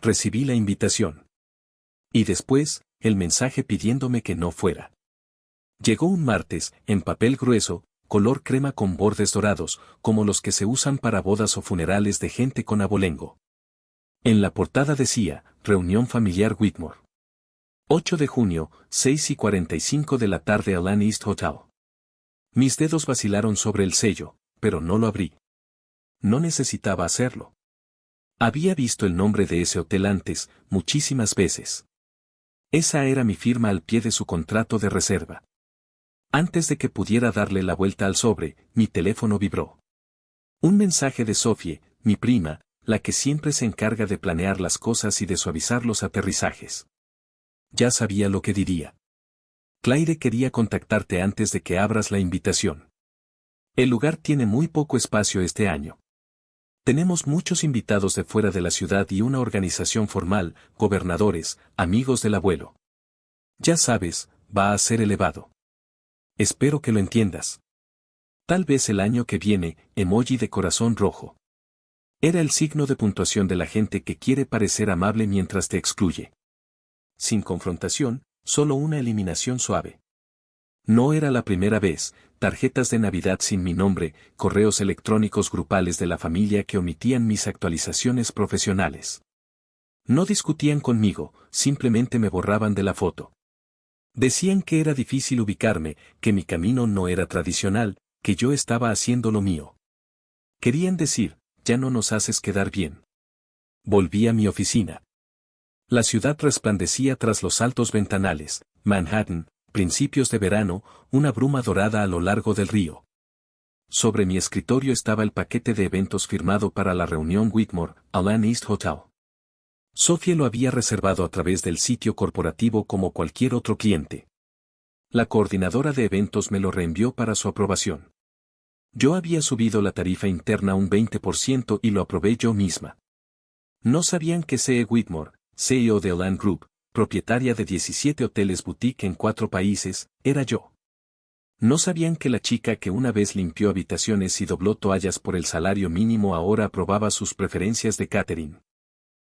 Recibí la invitación. Y después, el mensaje pidiéndome que no fuera. Llegó un martes, en papel grueso, color crema con bordes dorados, como los que se usan para bodas o funerales de gente con abolengo. En la portada decía, Reunión familiar Whitmore. 8 de junio, 6:45 de la tarde Alan East Hotel. Mis dedos vacilaron sobre el sello, pero no lo abrí. No necesitaba hacerlo. Había visto el nombre de ese hotel antes, muchísimas veces. Esa era mi firma al pie de su contrato de reserva. Antes de que pudiera darle la vuelta al sobre, mi teléfono vibró. Un mensaje de Sophie, mi prima, la que siempre se encarga de planear las cosas y de suavizar los aterrizajes. Ya sabía lo que diría. Claire quería contactarte antes de que abras la invitación. El lugar tiene muy poco espacio este año. Tenemos muchos invitados de fuera de la ciudad y una organización formal, gobernadores, amigos del abuelo. Ya sabes, va a ser elevado. Espero que lo entiendas. Tal vez el año que viene, emoji de corazón rojo. Era el signo de puntuación de la gente que quiere parecer amable mientras te excluye. Sin confrontación, solo una eliminación suave. No era la primera vez, tarjetas de Navidad sin mi nombre, correos electrónicos grupales de la familia que omitían mis actualizaciones profesionales. No discutían conmigo, simplemente me borraban de la foto. Decían que era difícil ubicarme, que mi camino no era tradicional, que yo estaba haciendo lo mío. Querían decir, ya no nos haces quedar bien. Volví a mi oficina. La ciudad resplandecía tras los altos ventanales, Manhattan, principios de verano, una bruma dorada a lo largo del río. Sobre mi escritorio estaba el paquete de eventos firmado para la reunión Whitmore, Alan East Hotel. Sophie lo había reservado a través del sitio corporativo como cualquier otro cliente. La coordinadora de eventos me lo reenvió para su aprobación. Yo había subido la tarifa interna un 20% y lo aprobé yo misma. No sabían que C.E. Whitmore, CEO de Alan Group, propietaria de 17 hoteles boutique en 4 países, era yo. No sabían que la chica que una vez limpió habitaciones y dobló toallas por el salario mínimo ahora aprobaba sus preferencias de catering.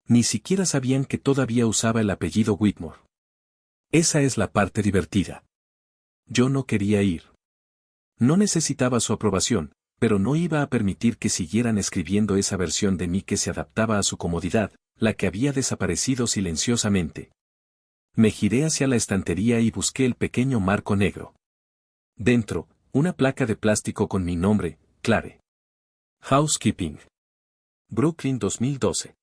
Ni siquiera sabían que todavía usaba el apellido Whitmore. Esa es la parte divertida. Yo no quería ir. No necesitaba su aprobación, pero no iba a permitir que siguieran escribiendo esa versión de mí que se adaptaba a su comodidad, la que había desaparecido silenciosamente. Me giré hacia la estantería y busqué el pequeño marco negro. Dentro, una placa de plástico con mi nombre, Claire. Housekeeping. Brooklyn 2012.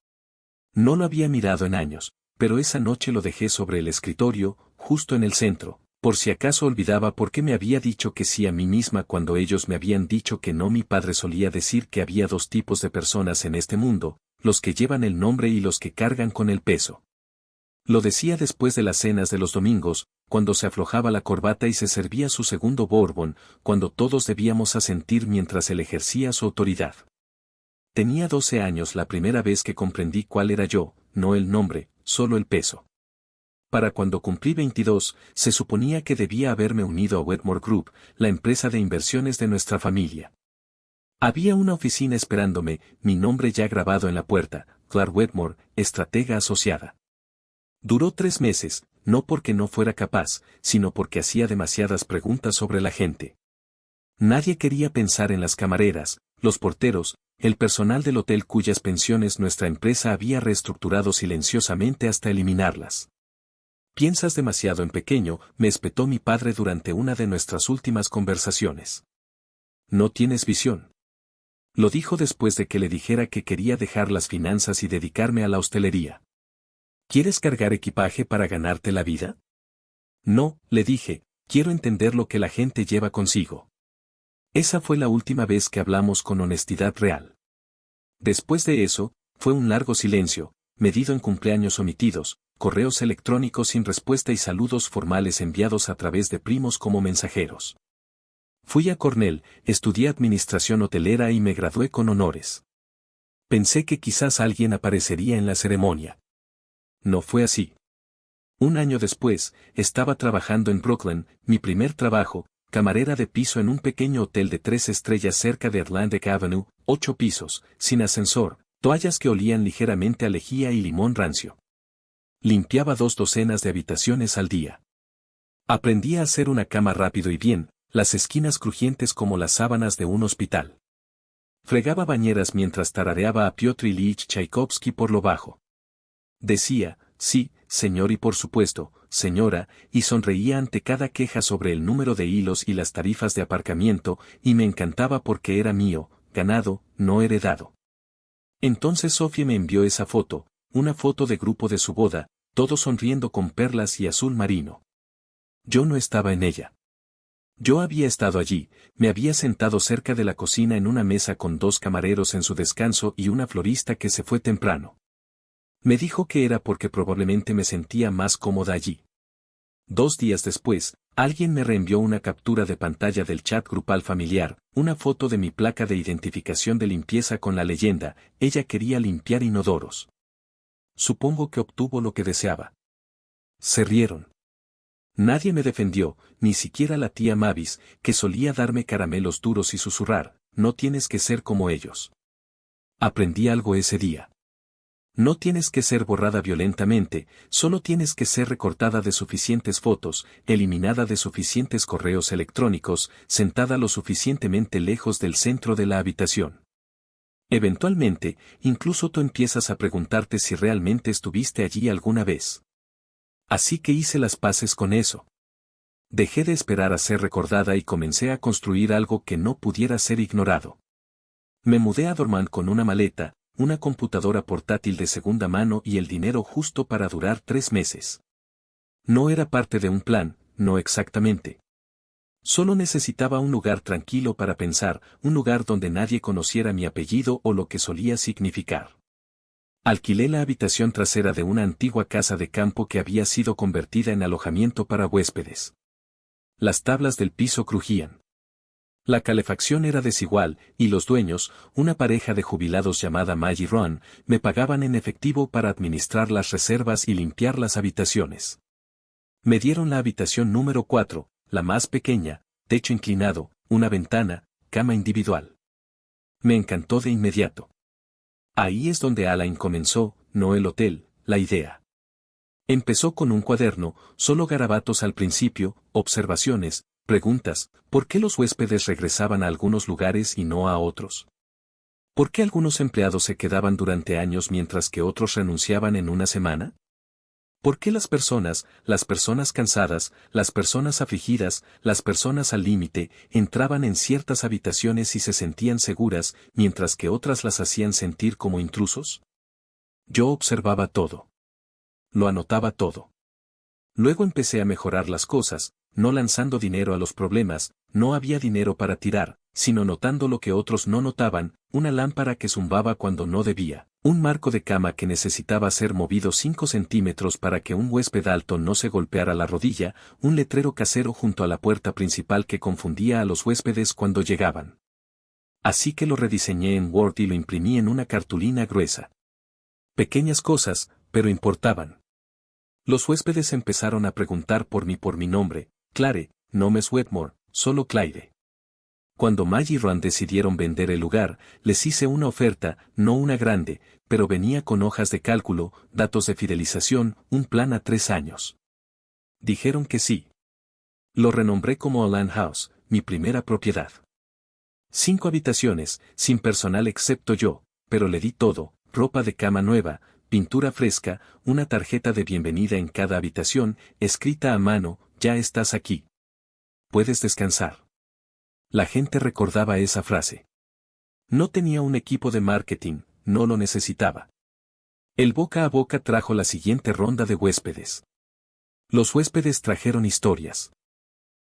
No lo había mirado en años, pero esa noche lo dejé sobre el escritorio, justo en el centro, por si acaso olvidaba por qué me había dicho que sí a mí misma cuando ellos me habían dicho que no. Mi padre solía decir que había 2 tipos de personas en este mundo, los que llevan el nombre y los que cargan con el peso. Lo decía después de las cenas de los domingos, cuando se aflojaba la corbata y se servía su segundo bourbon, cuando todos debíamos asentir mientras él ejercía su autoridad. Tenía 12 años la primera vez que comprendí cuál era yo, no el nombre, solo el peso. Para cuando cumplí 22, se suponía que debía haberme unido a Whitmore Group, la empresa de inversiones de nuestra familia. Había una oficina esperándome, mi nombre ya grabado en la puerta, Claire Whitmore, estratega asociada. Duró 3 meses, no porque no fuera capaz, sino porque hacía demasiadas preguntas sobre la gente. Nadie quería pensar en las camareras, los porteros, el personal del hotel cuyas pensiones nuestra empresa había reestructurado silenciosamente hasta eliminarlas. Piensas demasiado en pequeño, me espetó mi padre durante una de nuestras últimas conversaciones. No tienes visión. Lo dijo después de que le dijera que quería dejar las finanzas y dedicarme a la hostelería. ¿Quieres cargar equipaje para ganarte la vida? No, le dije, quiero entender lo que la gente lleva consigo. Esa fue la última vez que hablamos con honestidad real. Después de eso, fue un largo silencio, medido en cumpleaños omitidos, correos electrónicos sin respuesta y saludos formales enviados a través de primos como mensajeros. Fui a Cornell, estudié administración hotelera y me gradué con honores. Pensé que quizás alguien aparecería en la ceremonia. No fue así. Un año después, estaba trabajando en Brooklyn, mi primer trabajo, camarera de piso en un pequeño hotel de 3 estrellas cerca de Atlantic Avenue, 8 pisos, sin ascensor, Toallas que olían ligeramente a lejía y limón rancio. Limpiaba 2 docenas de habitaciones al día. Aprendí a hacer una cama rápido y bien, las esquinas crujientes como las sábanas de un hospital. Fregaba bañeras mientras tarareaba a Piotr Ilich Tchaikovsky por lo bajo. Decía, sí, señor y por supuesto, señora, y sonreía ante cada queja sobre el número de hilos y las tarifas de aparcamiento, y me encantaba porque era mío, ganado, no heredado. Entonces Sofía me envió esa foto, una foto de grupo de su boda, todos sonriendo con perlas y azul marino. Yo no estaba en ella. Yo había estado allí, me había sentado cerca de la cocina en una mesa con 2 camareros en su descanso y una florista que se fue temprano. Me dijo que era porque probablemente me sentía más cómoda allí. 2 días después, alguien me reenvió una captura de pantalla del chat grupal familiar, una foto de mi placa de identificación de limpieza con la leyenda, ella quería limpiar inodoros. Supongo que obtuvo lo que deseaba. Se rieron. Nadie me defendió, ni siquiera la tía Mavis, que solía darme caramelos duros y susurrar, no tienes que ser como ellos. Aprendí algo ese día. No tienes que ser borrada violentamente, solo tienes que ser recortada de suficientes fotos, eliminada de suficientes correos electrónicos, sentada lo suficientemente lejos del centro de la habitación. Eventualmente, incluso tú empiezas a preguntarte si realmente estuviste allí alguna vez. Así que hice las paces con eso. Dejé de esperar a ser recordada y comencé a construir algo que no pudiera ser ignorado. Me mudé a Dormant con una maleta, una computadora portátil de segunda mano y el dinero justo para durar 3 meses. No era parte de un plan, no exactamente. Solo necesitaba un lugar tranquilo para pensar, un lugar donde nadie conociera mi apellido o lo que solía significar. Alquilé la habitación trasera de una antigua casa de campo que había sido convertida en alojamiento para huéspedes. Las tablas del piso crujían. La calefacción era desigual, y los dueños, una pareja de jubilados llamada Maggie Ron, me pagaban en efectivo para administrar las reservas y limpiar las habitaciones. Me dieron la habitación número 4, la más pequeña, techo inclinado, una ventana, cama individual. Me encantó de inmediato. Ahí es donde Alain comenzó, no el hotel, la idea. Empezó con un cuaderno, solo garabatos al principio, observaciones, preguntas, ¿por qué los huéspedes regresaban a algunos lugares y no a otros? ¿Por qué algunos empleados se quedaban durante años mientras que otros renunciaban en una semana? ¿Por qué las personas cansadas, las personas afligidas, las personas al límite, entraban en ciertas habitaciones y se sentían seguras, mientras que otras las hacían sentir como intrusos? Yo observaba todo. Lo anotaba todo. Luego empecé a mejorar las cosas, no lanzando dinero a los problemas, no había dinero para tirar, sino notando lo que otros no notaban, una lámpara que zumbaba cuando no debía, un marco de cama que necesitaba ser movido 5 centímetros para que un huésped alto no se golpeara la rodilla, un letrero casero junto a la puerta principal que confundía a los huéspedes cuando llegaban. Así que lo rediseñé en Word y lo imprimí en una cartulina gruesa. Pequeñas cosas, pero importaban. Los huéspedes empezaron a preguntar por mi nombre, Claire, no Miss Wetmore, solo Claire. Cuando Maggie y Ron decidieron vender el lugar, les hice una oferta, no una grande, pero venía con hojas de cálculo, datos de fidelización, un plan a 3 años. Dijeron que sí. Lo renombré como Alan House, mi primera propiedad. 5 habitaciones, sin personal excepto yo, pero le di todo, ropa de cama nueva, pintura fresca, una tarjeta de bienvenida en cada habitación, escrita a mano, ya estás aquí. Puedes descansar. La gente recordaba esa frase. No tenía un equipo de marketing, no lo necesitaba. El boca a boca trajo la siguiente ronda de huéspedes. Los huéspedes trajeron historias.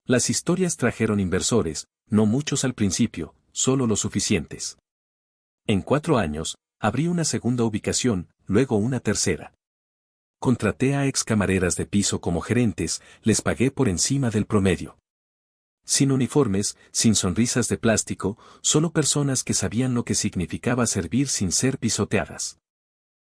Las historias trajeron inversores, no muchos al principio, solo los suficientes. En 4 años, abrí una segunda ubicación, luego una tercera. Contraté a ex camareras de piso como gerentes, les pagué por encima del promedio. Sin uniformes, sin sonrisas de plástico, solo personas que sabían lo que significaba servir sin ser pisoteadas.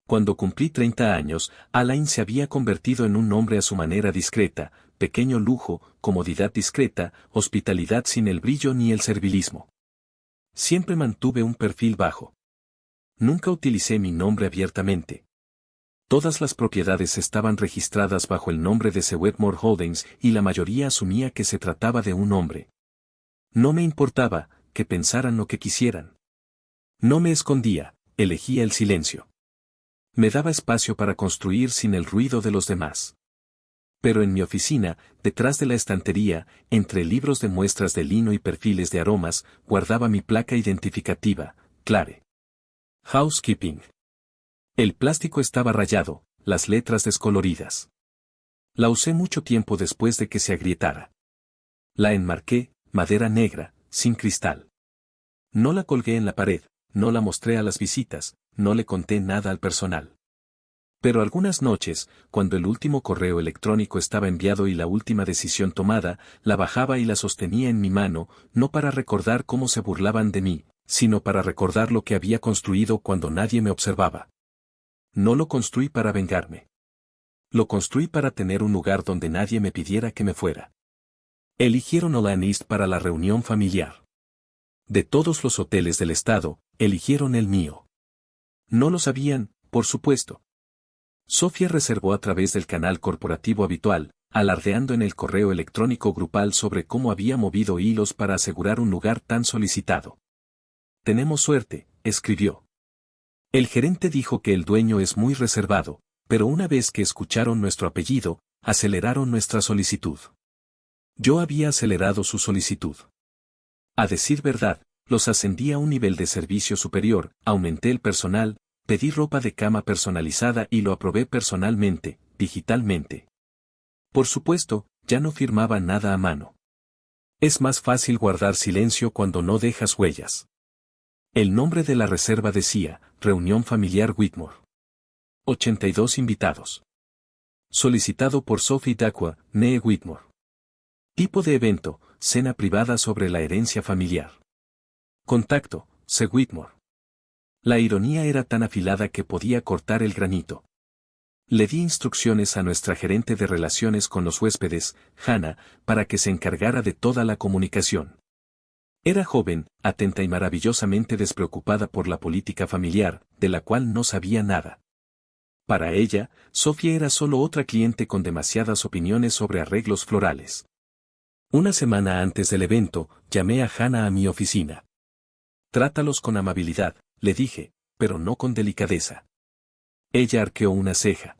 Cuando cumplí 30 años, Alain se había convertido en un hombre a su manera discreta, pequeño lujo, comodidad discreta, hospitalidad sin el brillo ni el servilismo. Siempre mantuve un perfil bajo. Nunca utilicé mi nombre abiertamente. Todas las propiedades estaban registradas bajo el nombre de C. Wetmore Holdings y la mayoría asumía que se trataba de un hombre. No me importaba, que pensaran lo que quisieran. No me escondía, elegía el silencio. Me daba espacio para construir sin el ruido de los demás. Pero en mi oficina, detrás de la estantería, entre libros de muestras de lino y perfiles de aromas, guardaba mi placa identificativa, Clare. Housekeeping. El plástico estaba rayado, las letras descoloridas. La usé mucho tiempo después de que se agrietara. La enmarqué, madera negra, sin cristal. No la colgué en la pared, no la mostré a las visitas, no le conté nada al personal. Pero algunas noches, cuando el último correo electrónico estaba enviado y la última decisión tomada, la bajaba y la sostenía en mi mano, no para recordar cómo se burlaban de mí, sino para recordar lo que había construido cuando nadie me observaba. No lo construí para vengarme. Lo construí para tener un lugar donde nadie me pidiera que me fuera. Eligieron Olan East para la reunión familiar. De todos los hoteles del estado, eligieron el mío. No lo sabían, por supuesto. Sofía reservó a través del canal corporativo habitual, alardeando en el correo electrónico grupal sobre cómo había movido hilos para asegurar un lugar tan solicitado. Tenemos suerte, escribió. El gerente dijo que el dueño es muy reservado, pero una vez que escucharon nuestro apellido, aceleraron nuestra solicitud. Yo había acelerado su solicitud. A decir verdad, los ascendí a un nivel de servicio superior, aumenté el personal, pedí ropa de cama personalizada y lo aprobé personalmente, digitalmente. Por supuesto, ya no firmaba nada a mano. Es más fácil guardar silencio cuando no dejas huellas. El nombre de la reserva decía, Reunión Familiar Whitmore. 82 invitados. Solicitado por Sophie Dacqua, née Whitmore. Tipo de evento, cena privada sobre la herencia familiar. Contacto, C. Whitmore. La ironía era tan afilada que podía cortar el granito. Le di instrucciones a nuestra gerente de relaciones con los huéspedes, Hannah, para que se encargara de toda la comunicación. Era joven, atenta y maravillosamente despreocupada por la política familiar, de la cual no sabía nada. Para ella, Sofía era solo otra cliente con demasiadas opiniones sobre arreglos florales. Una semana antes del evento, llamé a Hannah a mi oficina. Trátalos con amabilidad, le dije, pero no con delicadeza. Ella arqueó una ceja.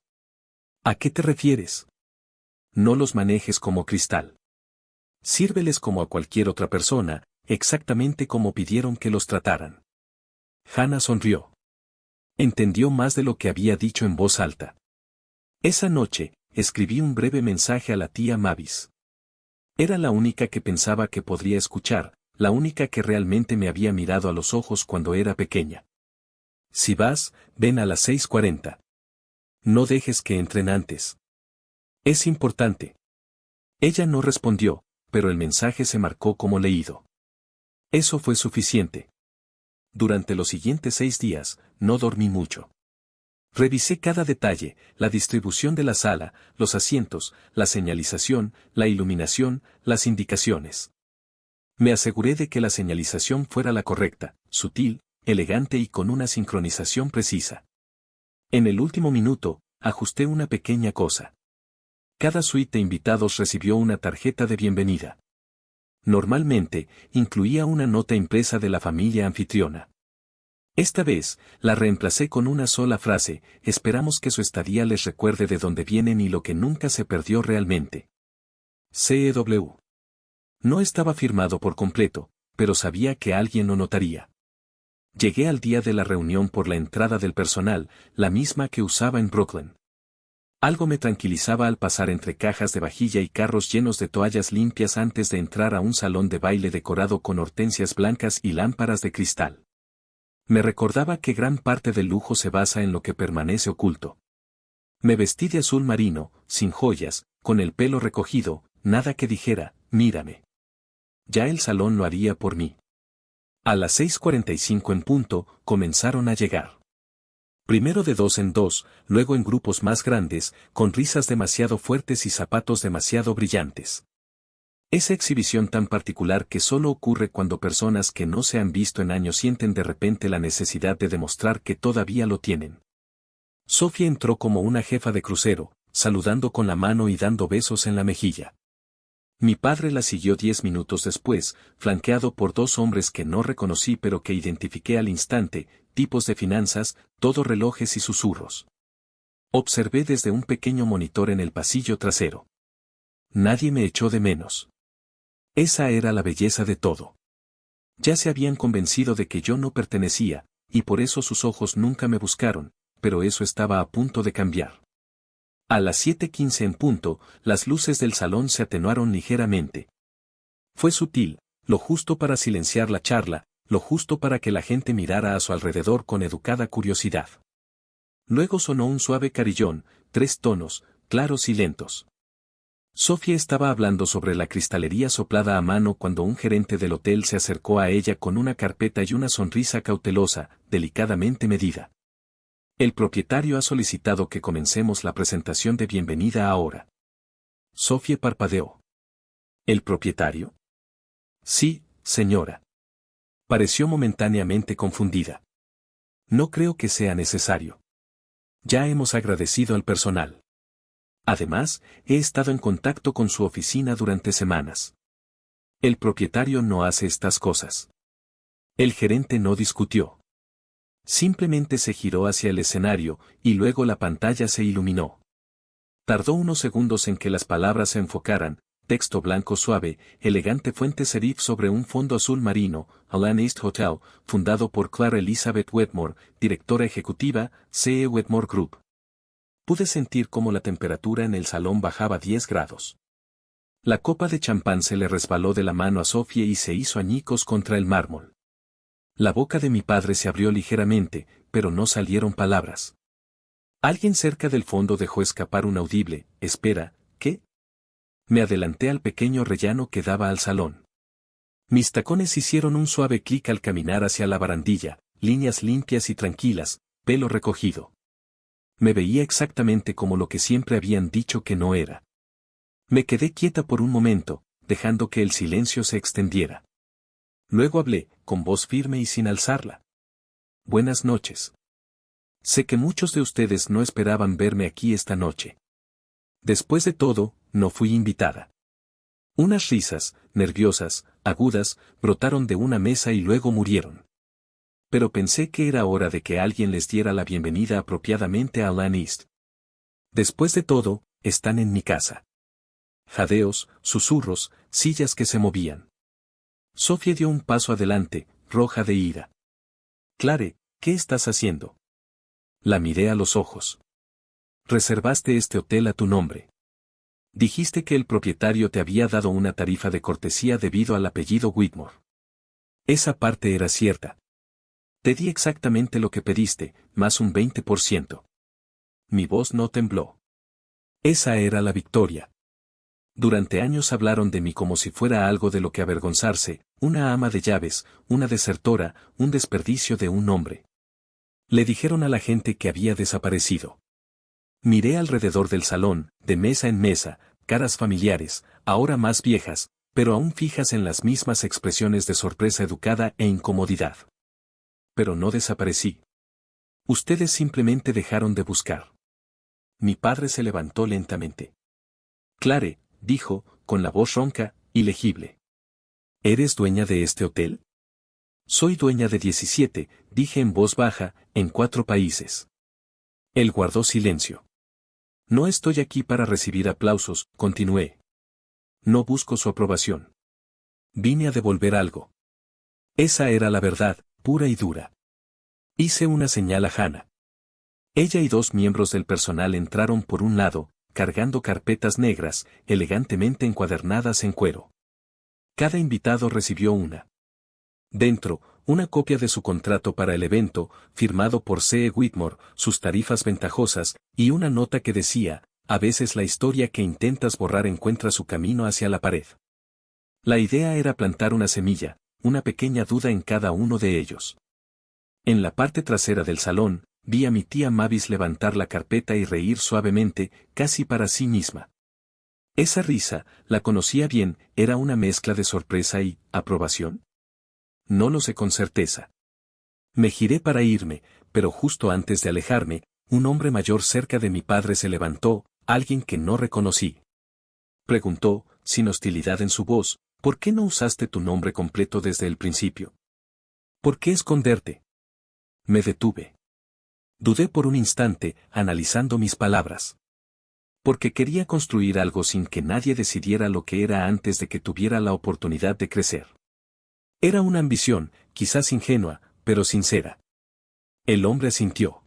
¿A qué te refieres? No los manejes como cristal. Sírveles como a cualquier otra persona, exactamente como pidieron que los trataran. Hannah sonrió. Entendió más de lo que había dicho en voz alta. Esa noche, escribí un breve mensaje a la tía Mavis. Era la única que pensaba que podría escuchar, la única que realmente me había mirado a los ojos cuando era pequeña. Si vas, ven a las 6:40. No dejes que entren antes. Es importante. Ella no respondió, pero el mensaje se marcó como leído. Eso fue suficiente. Durante los siguientes 6 días, no dormí mucho. Revisé cada detalle, la distribución de la sala, los asientos, la señalización, la iluminación, las indicaciones. Me aseguré de que la señalización fuera la correcta, sutil, elegante y con una sincronización precisa. En el último minuto, ajusté una pequeña cosa. Cada suite de invitados recibió una tarjeta de bienvenida. Normalmente, incluía una nota impresa de la familia anfitriona. Esta vez, la reemplacé con una sola frase, esperamos que su estadía les recuerde de dónde vienen y lo que nunca se perdió realmente. CEW. No estaba firmado por completo, pero sabía que alguien lo notaría. Llegué al día de la reunión por la entrada del personal, la misma que usaba en Brooklyn. Algo me tranquilizaba al pasar entre cajas de vajilla y carros llenos de toallas limpias antes de entrar a un salón de baile decorado con hortensias blancas y lámparas de cristal. Me recordaba que gran parte del lujo se basa en lo que permanece oculto. Me vestí de azul marino, sin joyas, con el pelo recogido, nada que dijera, mírame. Ya el salón lo haría por mí. A las 6:45 en punto, comenzaron a llegar. Primero de 2 en 2, luego en grupos más grandes, con risas demasiado fuertes y zapatos demasiado brillantes. Esa exhibición tan particular que solo ocurre cuando personas que no se han visto en años sienten de repente la necesidad de demostrar que todavía lo tienen. Sofía entró como una jefa de crucero, saludando con la mano y dando besos en la mejilla. Mi padre la siguió 10 minutos después, flanqueado por dos hombres que no reconocí pero que identifiqué al instante, tipos de finanzas, todo relojes y susurros. Observé desde un pequeño monitor en el pasillo trasero. Nadie me echó de menos. Esa era la belleza de todo. Ya se habían convencido de que yo no pertenecía, y por eso sus ojos nunca me buscaron, pero eso estaba a punto de cambiar. A las 7:15 en punto, las luces del salón se atenuaron ligeramente. Fue sutil, lo justo para silenciar la charla, lo justo para que la gente mirara a su alrededor con educada curiosidad. Luego sonó un suave carillón, 3 tonos, claros y lentos. Sofía estaba hablando sobre la cristalería soplada a mano cuando un gerente del hotel se acercó a ella con una carpeta y una sonrisa cautelosa, delicadamente medida. El propietario ha solicitado que comencemos la presentación de bienvenida ahora. Sofía parpadeó. ¿El propietario? Sí, señora. Pareció momentáneamente confundida. No creo que sea necesario. Ya hemos agradecido al personal. Además, he estado en contacto con su oficina durante semanas. El propietario no hace estas cosas. El gerente no discutió. Simplemente se giró hacia el escenario, y luego la pantalla se iluminó. Tardó unos segundos en que las palabras se enfocaran, texto blanco suave, elegante fuente serif sobre un fondo azul marino, Alan East Hotel, fundado por Clara Elizabeth Wetmore, directora ejecutiva, CE Wetmore Group. Pude sentir cómo la temperatura en el salón bajaba 10 grados. La copa de champán se le resbaló de la mano a Sofía y se hizo añicos contra el mármol. La boca de mi padre se abrió ligeramente, pero no salieron palabras. Alguien cerca del fondo dejó escapar un audible, espera, ¿qué? Me adelanté al pequeño rellano que daba al salón. Mis tacones hicieron un suave clic al caminar hacia la barandilla, líneas limpias y tranquilas, pelo recogido. Me veía exactamente como lo que siempre habían dicho que no era. Me quedé quieta por un momento, dejando que el silencio se extendiera. Luego hablé, con voz firme y sin alzarla. Buenas noches. Sé que muchos de ustedes no esperaban verme aquí esta noche. Después de todo, no fui invitada. Unas risas, nerviosas, agudas, brotaron de una mesa y luego murieron. Pero pensé que era hora de que alguien les diera la bienvenida apropiadamente a Alan East. Después de todo, están en mi casa. Jadeos, susurros, sillas que se movían. Sofía dio un paso adelante, roja de ira. Clare, ¿qué estás haciendo? La miré a los ojos. Reservaste este hotel a tu nombre. Dijiste que el propietario te había dado una tarifa de cortesía debido al apellido Whitmore. Esa parte era cierta. Te di exactamente lo que pediste, más un 20%. Mi voz no tembló. Esa era la victoria. Durante años hablaron de mí como si fuera algo de lo que avergonzarse, una ama de llaves, una desertora, un desperdicio de un hombre. Le dijeron a la gente que había desaparecido. Miré alrededor del salón, de mesa en mesa, caras familiares, ahora más viejas, pero aún fijas en las mismas expresiones de sorpresa educada e incomodidad. Pero no desaparecí. Ustedes simplemente dejaron de buscar. Mi padre se levantó lentamente. Clare, dijo, con la voz ronca, ilegible. ¿Eres dueña de este hotel? Soy dueña de 17, dije en voz baja, en 4 países. Él guardó silencio. No estoy aquí para recibir aplausos, continué. No busco su aprobación. Vine a devolver algo. Esa era la verdad, pura y dura. Hice una señal a Hannah. Ella y 2 miembros del personal entraron por un lado, cargando carpetas negras, elegantemente encuadernadas en cuero. Cada invitado recibió una. Dentro, una copia de su contrato para el evento, firmado por C. E. Whitmore, sus tarifas ventajosas, y una nota que decía, a veces la historia que intentas borrar encuentra su camino hacia la pared. La idea era plantar una semilla, una pequeña duda en cada uno de ellos. En la parte trasera del salón, vi a mi tía Mavis levantar la carpeta y reír suavemente, casi para sí misma. Esa risa, la conocía bien, era una mezcla de sorpresa y aprobación. No lo sé con certeza. Me giré para irme, pero justo antes de alejarme, un hombre mayor cerca de mi padre se levantó, alguien que no reconocí. Preguntó, sin hostilidad en su voz, ¿por qué no usaste tu nombre completo desde el principio? ¿Por qué esconderte? Me detuve. Dudé por un instante, analizando mis palabras. Porque quería construir algo sin que nadie decidiera lo que era antes de que tuviera la oportunidad de crecer. Era una ambición, quizás ingenua, pero sincera. El hombre asintió.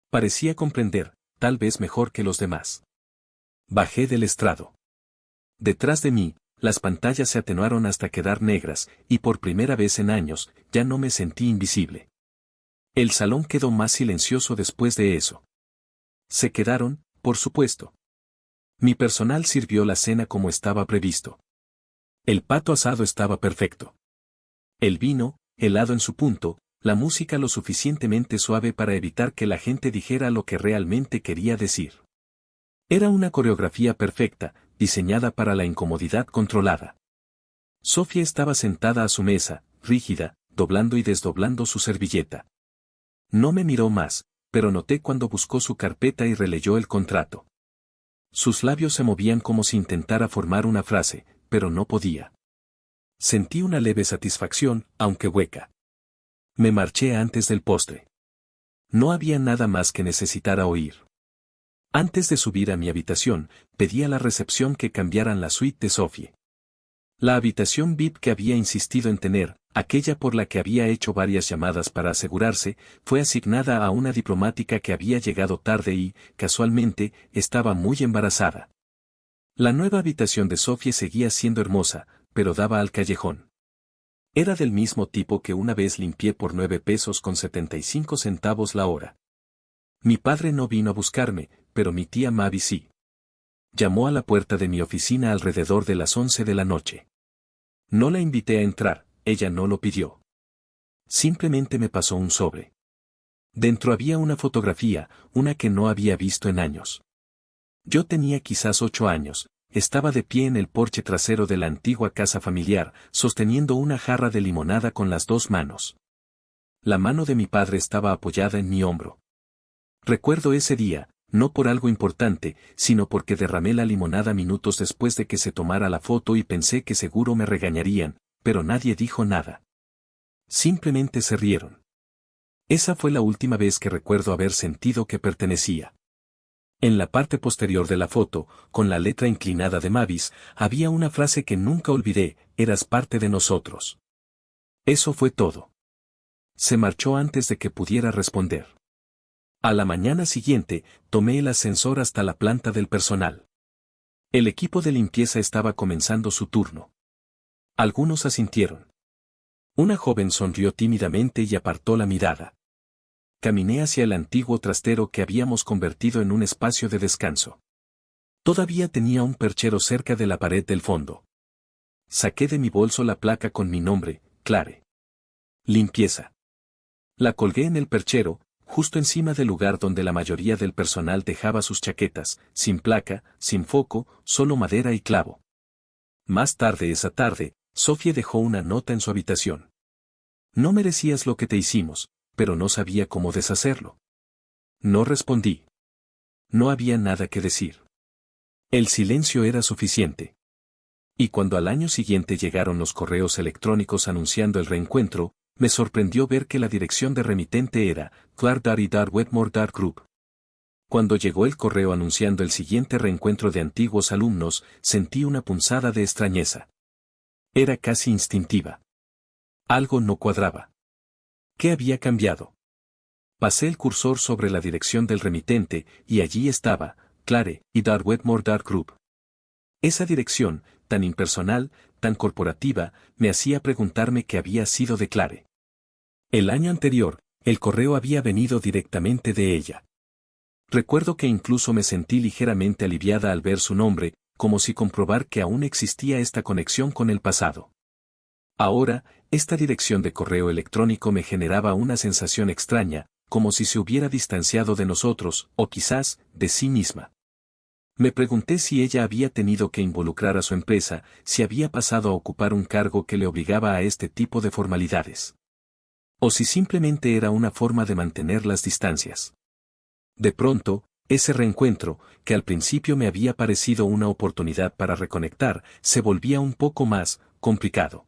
Parecía comprender, tal vez mejor que los demás. Bajé del estrado. Detrás de mí, las pantallas se atenuaron hasta quedar negras, y por primera vez en años, ya no me sentí invisible. El salón quedó más silencioso después de eso. Se quedaron, por supuesto. Mi personal sirvió la cena como estaba previsto. El pato asado estaba perfecto. El vino, helado en su punto, la música lo suficientemente suave para evitar que la gente dijera lo que realmente quería decir. Era una coreografía perfecta, diseñada para la incomodidad controlada. Sofía estaba sentada a su mesa, rígida, doblando y desdoblando su servilleta. No me miró más, pero noté cuando buscó su carpeta y releyó el contrato. Sus labios se movían como si intentara formar una frase, pero no podía. Sentí una leve satisfacción, aunque hueca. Me marché antes del postre. No había nada más que necesitara oír. Antes de subir a mi habitación, pedí a la recepción que cambiaran la suite de Sophie. La habitación VIP que había insistido en tener, aquella por la que había hecho varias llamadas para asegurarse, fue asignada a una diplomática que había llegado tarde y, casualmente, estaba muy embarazada. La nueva habitación de Sophie seguía siendo hermosa, pero daba al callejón. Era del mismo tipo que una vez limpié por 9 pesos con 75 centavos la hora. Mi padre no vino a buscarme, pero mi tía Mavi sí. Llamó a la puerta de mi oficina alrededor de las 11 de la noche. No la invité a entrar, ella no lo pidió. Simplemente me pasó un sobre. Dentro había una fotografía, una que no había visto en años. Yo tenía quizás 8 años, estaba de pie en el porche trasero de la antigua casa familiar, sosteniendo una jarra de limonada con las dos manos. La mano de mi padre estaba apoyada en mi hombro. Recuerdo ese día, no por algo importante, sino porque derramé la limonada minutos después de que se tomara la foto y pensé que seguro me regañarían, pero nadie dijo nada. Simplemente se rieron. Esa fue la última vez que recuerdo haber sentido que pertenecía. En la parte posterior de la foto, con la letra inclinada de Mavis, había una frase que nunca olvidé: eras parte de nosotros. Eso fue todo. Se marchó antes de que pudiera responder. A la mañana siguiente, tomé el ascensor hasta la planta del personal. El equipo de limpieza estaba comenzando su turno. Algunos asintieron. Una joven sonrió tímidamente y apartó la mirada. Caminé hacia el antiguo trastero que habíamos convertido en un espacio de descanso. Todavía tenía un perchero cerca de la pared del fondo. Saqué de mi bolso la placa con mi nombre, Clare. Limpieza. La colgué en el perchero, justo encima del lugar donde la mayoría del personal dejaba sus chaquetas, sin placa, sin foco, solo madera y clavo. Más tarde esa tarde, Sophie dejó una nota en su habitación. No merecías lo que te hicimos, pero no sabía cómo deshacerlo. No respondí. No había nada que decir. El silencio era suficiente. Y cuando al año siguiente llegaron los correos electrónicos anunciando el reencuentro, me sorprendió ver que la dirección de remitente era Clark.Wetmore.Group. Cuando llegó el correo anunciando el siguiente reencuentro de antiguos alumnos, sentí una punzada de extrañeza. Era casi instintiva. Algo no cuadraba. ¿Qué había cambiado? Pasé el cursor sobre la dirección del remitente, y allí estaba, Clare.Wetmore.Group. Esa dirección, tan impersonal, tan corporativa, me hacía preguntarme qué había sido de Clare. El año anterior, el correo había venido directamente de ella. Recuerdo que incluso me sentí ligeramente aliviada al ver su nombre, como si comprobar que aún existía esta conexión con el pasado. Ahora, esta dirección de correo electrónico me generaba una sensación extraña, como si se hubiera distanciado de nosotros, o quizás, de sí misma. Me pregunté si ella había tenido que involucrar a su empresa, si había pasado a ocupar un cargo que le obligaba a este tipo de formalidades. O si simplemente era una forma de mantener las distancias. De pronto, ese reencuentro, que al principio me había parecido una oportunidad para reconectar, se volvía un poco más complicado.